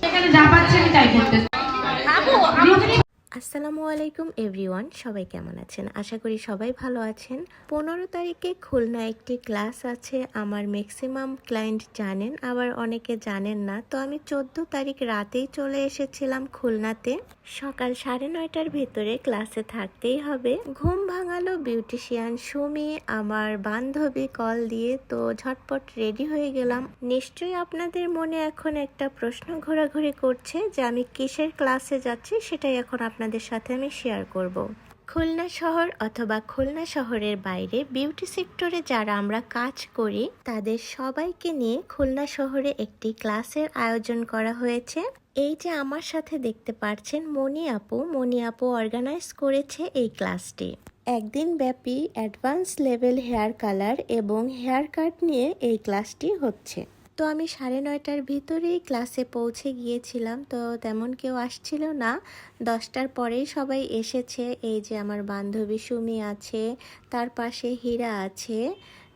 এখানে যা পাচ্ছি আমি তাই করতেছি। আসসালামু আলাইকুম এভরিওয়ান, সবাই কেমন আছেন? আশা করি সবাই ভালো আছেন। 15 তারিখে খুলনা একটি ক্লাস আছে, আমার ম্যাক্সিমাম ক্লায়েন্ট জানেন, আবার অনেকে জানেন না। তো আমি 14 তারিখ রাতেই চলে এসেছিলাম খুলনাতে। সকাল 9:30টার ভিতরে ক্লাসে থাকতেই হবে। ঘুম ভাঙালো বিউটিশিয়ান সুমি, আমার বান্ধবী কল দিয়ে। তো ঝটপট রেডি হয়ে গেলাম। নিশ্চয়ই আপনাদের মনে এখন একটা প্রশ্ন ঘোরাঘুরি করছে যে আমি কিসের ক্লাসে যাচ্ছি, সেটাই এখন আপনাদের সাথে আমি শেয়ার করব। খুলনা শহর অথবা খুলনা শহরের বাইরে বিউটি সেক্টরে যারা আমরা কাজ করি তাদের সবাইকে নিয়ে খুলনা শহরে একটি ক্লাসের আয়োজন করা হয়েছে। এই যে আমার সাথে দেখতে পাচ্ছেন মনি আপু অর্গানাইজ করেছে এই ক্লাসটি। একদিন ব্যাপী অ্যাডভান্স লেভেল হেয়ার কালার এবং হেয়ার কাট নিয়ে এই ক্লাসটি হচ্ছে। তো আমি 9:30টার ভিতরেই ক্লাসে পৌঁছে গিয়েছিলাম। তো তেমন কেউ আসছিল না, 10টার পরেই সবাই এসেছে। এই যে আমার বান্ধবী সুমি আছে, তার পাশে হীরা আছে,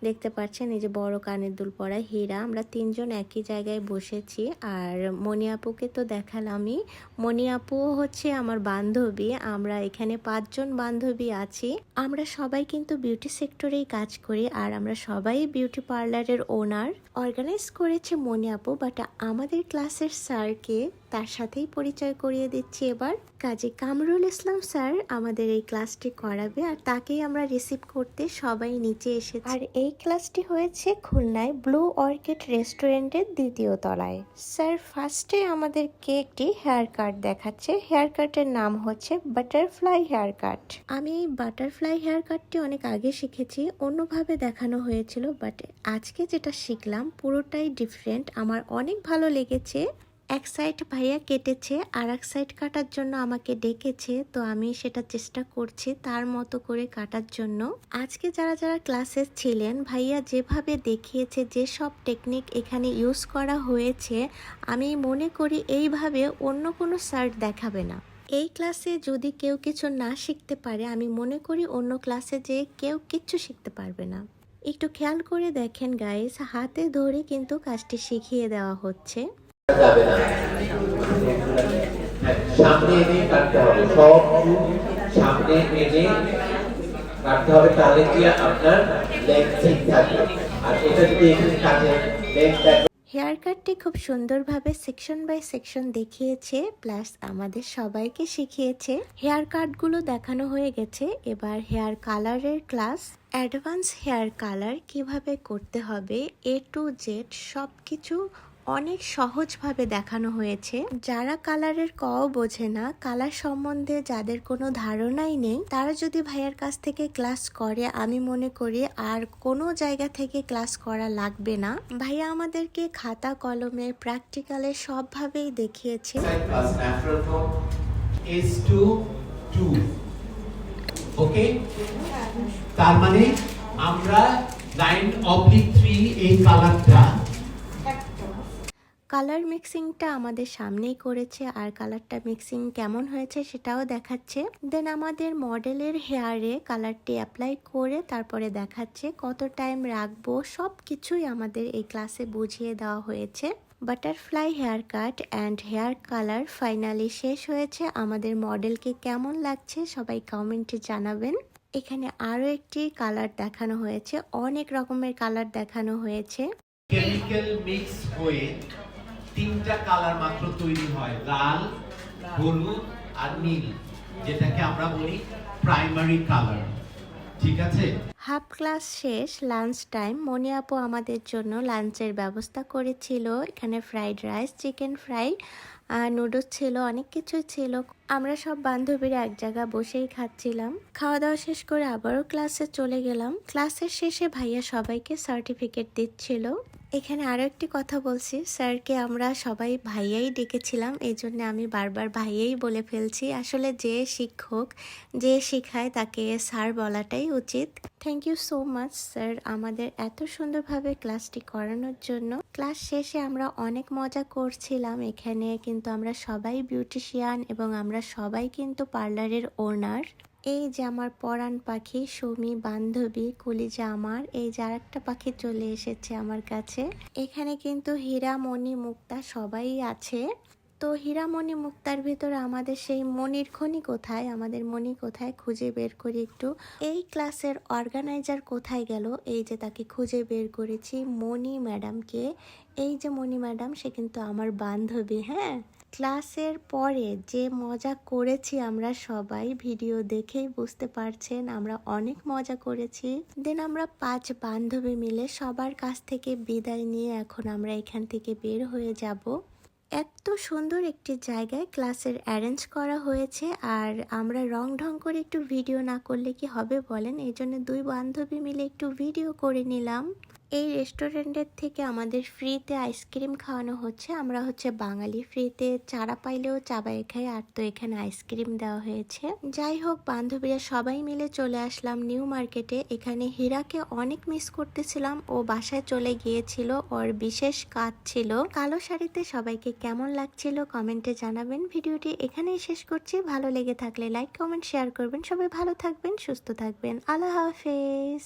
দেখতে পাচ্ছেন এই যে বড় কানের দুল পরা হীরা। আমরা তিনজন একই জায়গায় বসেছি। আর মনি আপুকে তো দেখালামই, মনি আপুও হচ্ছে আমার বান্ধবী। আমরা এখানে 5জন বান্ধবী আছি। আমরা সবাই কিন্তু বিউটি সেক্টরেই কাজ করি, আর আমরা সবাই বিউটি পার্লারের ওনার। অর্গানাইজ করেছে মনি আপু, বাট আমাদের ক্লাসের স্যারকে তার সাথেই পরিচয় করিয়ে দিচ্ছি এবার। কাজী কামরুল ইসলাম স্যার আমাদের এই ক্লাসটি করাবে, আর তাকেই আমরা রিসিভ করতে সবাই নিচে এসেছি। আর এই ক্লাসটি হয়েছে খুলনায় ব্লু অর্কিড রেস্টুরেন্টের 2য় তলায়। স্যার ফার্স্টে আমাদেরকে একটি হেয়ার কাট দেখাচ্ছে। হেয়ার কাটের নাম হচ্ছে বাটারফ্লাই হেয়ার কাট। আমি এই বাটারফ্লাই হেয়ার কাটটি অনেক আগে শিখেছি, অন্যভাবে দেখানো হয়েছিল, বাট আজকে যেটা শিখলাম পুরোটাই ডিফারেন্ট। আমার অনেক ভালো লেগেছে। এক সাইড ভাইয়া কেটেছে, আর এক সাইড কাটার জন্য আমাকে ডেকেছে। তো আমি সেটা চেষ্টা করছি তার মতো করে কাটার জন্য। আজকে যারা যারা ক্লাসে ছিলেন, ভাইয়া যেভাবে দেখিয়েছে, যে সব টেকনিক এখানে ইউজ করা হয়েছে, আমি মনে করি এইভাবে অন্য কোনো স্যার দেখাবে না। এই ক্লাসে যদি কেউ কিছু না শিখতে পারে, আমি মনে করি অন্য ক্লাসে যে কেউ কিচ্ছু শিখতে পারবে না। একটু খেয়াল করে দেখেন গাইস, হাতে ধরে কিন্তু কাজটি শিখিয়ে দেওয়া হচ্ছে। যাবে না, সামনে এনে কাটতে হবে, সব সামনে এনে কাটতে হবে, তাহলে কি আপনার লেগ ঠিক থাকবে। আর এটা যদি এখানে কাটে লেগ হেয়ার কাটটি খুব সুন্দরভাবে সেকশন বাই সেকশন দেখিয়েছে, প্লাস আমাদের সবাইকে শিখিয়েছে। হেয়ার কাটগুলো দেখানো হয়ে গেছে, এবার হেয়ার কালারের ক্লাস। অ্যাডভান্স হেয়ার কালার কিভাবে করতে হবে A to Z সবকিছু অনেক সহজভাবে দেখানো হয়েছে। যারা কালারের বোঝে না, কালার সম্বন্ধে যাদের কোনো ধারণাই নেই, তারা যদি ভাইয়ার কাছ থেকে ক্লাস করে, আমি মনে করি আর কোনো জায়গা থেকে ক্লাস করা লাগবে না। ভাইয়া আমাদেরকে খাতা কলমে প্র্যাকটিক্যালে সবভাবেই দেখিয়েছে। ওকে, তার মানে আমরা 9/3 এই কালারটা কালার মিক্সিংটা আমাদের সামনেই করেছে, আর কালারটা মিক্সিং কেমন হয়েছে সেটাও দেখাচ্ছে। দেন আমাদের মডেলের হেয়ারে কালারটি অ্যাপ্লাই করে তারপরে দেখাচ্ছে কত টাইম রাখবো, সব কিছুই আমাদের এই ক্লাসে বুঝিয়ে দেওয়া হয়েছে। Butterfly hair cut and hair colour finally শেষ হয়েছে। আমাদের মডেলকে কেমন লাগছে সবাই কমেন্টে জানাবেন। এখানে আরো একটি কালার দেখানো হয়েছে, অনেক রকমের কালার দেখানো হয়েছে। কেমিক্যাল মিক্স হয়ে 3টা কালার মাত্র তৈরি হয়, লাল, হলুদ আর নীল, যেটাকে আমরা বলি প্রাইমারি কালার। ঠিক আছে, হাফ ক্লাস শেষ, লাঞ্চ টাইম। মনি আপু আমাদের জন্য লাঞ্চের ব্যবস্থা করেছিল। এখানে fried rice, chicken fry, noodles ছিল, অনেক কিছু ছিল। আমরা সব বান্ধবীরা এক জায়গা বসেই খাচ্ছিলাম। খাওয়া দাওয়া শেষ করে আবারও ক্লাসে চলে গেলাম। ক্লাসের শেষে ভাইয়া সবাইকে সার্টিফিকেট দিচ্ছিল। এখানে আরো একটি কথা বলছি, স্যারকে আমরা সবাই ভাইয়াই ডেকেছিলাম, এই জন্য আমি বারবার ভাইয়াই বলে ফেলছি। আসলে যে শিক্ষক, যে শেখায়, তাকে স্যার বলাটাই উচিত। Thank you so much sir আমাদের এত সুন্দরভাবে ক্লাসটি করানোর জন্য। ক্লাস শেষে আমরা অনেক মজা করছিলাম। এখানে কিন্তু আমরা সবাই বিউটিশিয়ান এবং আমরা সবাই কিন্তু পার্লারের ওনার। এই যে আমার পরাণ পাখি সুমি বান্ধবী কলিজা আমার, এই যে আরেকটা পাখি চলে এসেছে আমার কাছে। এখানে কিন্তু হীরা মণি মুক্তা সবাই আছে। তো হীরামণি মুক্তার ভিতরে আমাদের সেই মনির খনি কোথায়, আমাদের মনি কোথায় খুঁজে বের করি একটু। এই ক্লাসের অর্গানাইজার কোথায় গেল, এই যে তাকে খুঁজে বের করেছি, মনি ম্যাডামকে। এই যে মনি ম্যাডাম, সে কিন্তু আমার বান্ধবী। হ্যাঁ, ক্লাসের পরে যে মজা করেছি আমরা সবাই, ভিডিও দেখেই বুঝতে পারছেন আমরা অনেক মজা করেছি। দেন আমরা 5 বান্ধবী মিলে সবার কাছ থেকে বিদায় নিয়ে এখন আমরা এখান থেকে বের হয়ে যাব। এত সুন্দর একটি জায়গায় ক্লাসের অ্যারেঞ্জ করা হয়েছে, আর আমরা রং ঢং করে একটু ভিডিও না করলে কি হবে বলেন, এই জন্য 2 বান্ধবী মিলে একটু ভিডিও করে নিলাম। এই রেস্টুরেন্টের থেকে আমাদের ফ্রিতে আইসক্রিম খাওয়ানো হচ্ছে। আমরা হচ্ছে বাঙালি, ফ্রিতে চারা পাইলেও চাবাই খাই, আর তো এখানে আইসক্রিম দেওয়া হয়েছে। যাই হোক, বান্ধবীরা সবাই মিলে চলে আসলাম নিউ মার্কেটে। এখানে হীরাকে অনেক মিস করতেছিলাম, ও বাসায় চলে গিয়েছিল, ওর বিশেষ কাজ ছিল। কালো শাড়িতে সবাইকে কেমন লাগছিল কমেন্টে জানাবেন। ভিডিওটি এখানেই শেষ করছি, ভালো লেগে থাকলে লাইক কমেন্ট শেয়ার করবেন। সবাই ভালো থাকবেন, সুস্থ থাকবেন, আল্লাহ হাফেজ।